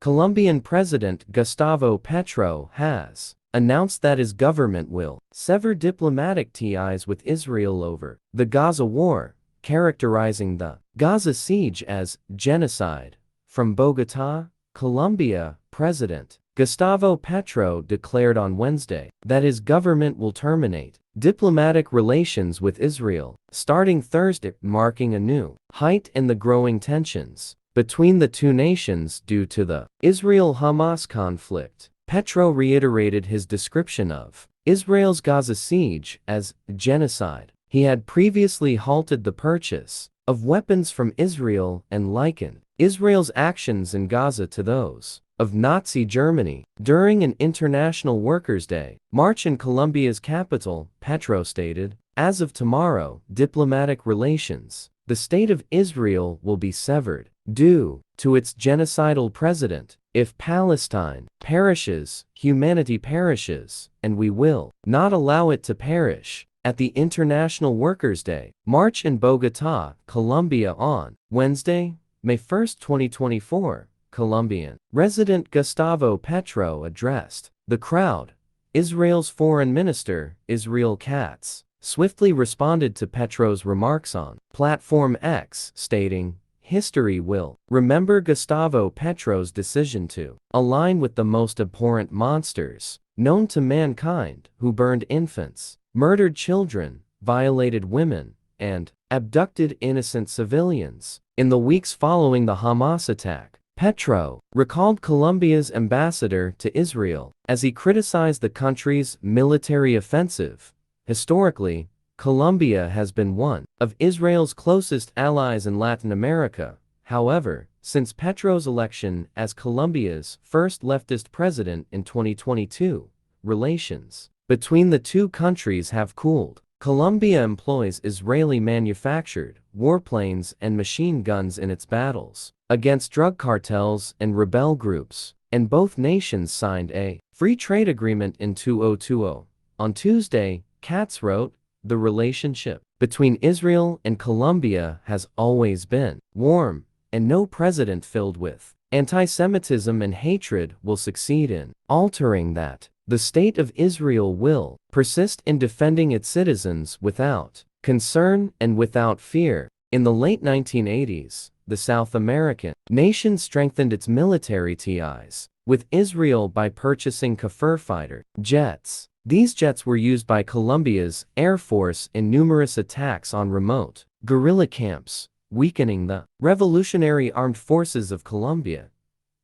Colombian President Gustavo Petro has announced that his government will sever diplomatic ties with Israel over the Gaza war, characterizing the Gaza siege as genocide. From Bogotá, Colombia, President Gustavo Petro declared on Wednesday that his government will terminate diplomatic relations with Israel starting Thursday, marking a new height in the growing tensions between the two nations due to the Israel-Hamas conflict. Petro reiterated his description of Israel's Gaza siege as genocide. He had previously halted the purchase of weapons from Israel and likened Israel's actions in Gaza to those of Nazi Germany. During an International Workers' Day march in Colombia's capital, Petro stated, "As of tomorrow, diplomatic relations, the state of Israel will be severed due to its genocidal president. If Palestine perishes, humanity perishes, and we will not allow it to perish." At the International Workers' Day march in Bogotá, Colombia on Wednesday, May 1, 2024, Colombian President Gustavo Petro addressed the crowd. Israel's Foreign Minister, Israel Katz, swiftly responded to Petro's remarks on Platform X, stating, "History will remember Gustavo Petro's decision to align with the most abhorrent monsters known to mankind, who burned infants, murdered children, violated women, and abducted innocent civilians." In the weeks following the Hamas attack, Petro recalled Colombia's ambassador to Israel as he criticized the country's military offensive. Historically, Colombia has been one of Israel's closest allies in Latin America. However, since Petro's election as Colombia's first leftist president in 2022, relations between the two countries have cooled. Colombia employs Israeli-manufactured warplanes and machine guns in its battles against drug cartels and rebel groups, and both nations signed a free trade agreement in 2020. On Tuesday, Katz wrote, "The relationship between Israel and Colombia has always been warm, and no president filled with anti-Semitism and hatred will succeed in altering that. The state of Israel will persist in defending its citizens without concern and without fear." In the late 1980s, the South American nation strengthened its military ties with Israel by purchasing Kfir fighter jets. These jets were used by Colombia's Air Force in numerous attacks on remote guerrilla camps, weakening the Revolutionary Armed Forces of Colombia.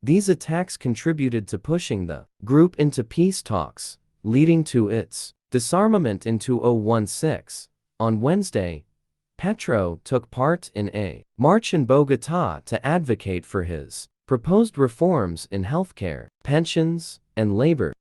These attacks contributed to pushing the group into peace talks, leading to its disarmament in 2016. On Wednesday, Petro took part in a march in Bogotá to advocate for his proposed reforms in healthcare, pensions, and labor.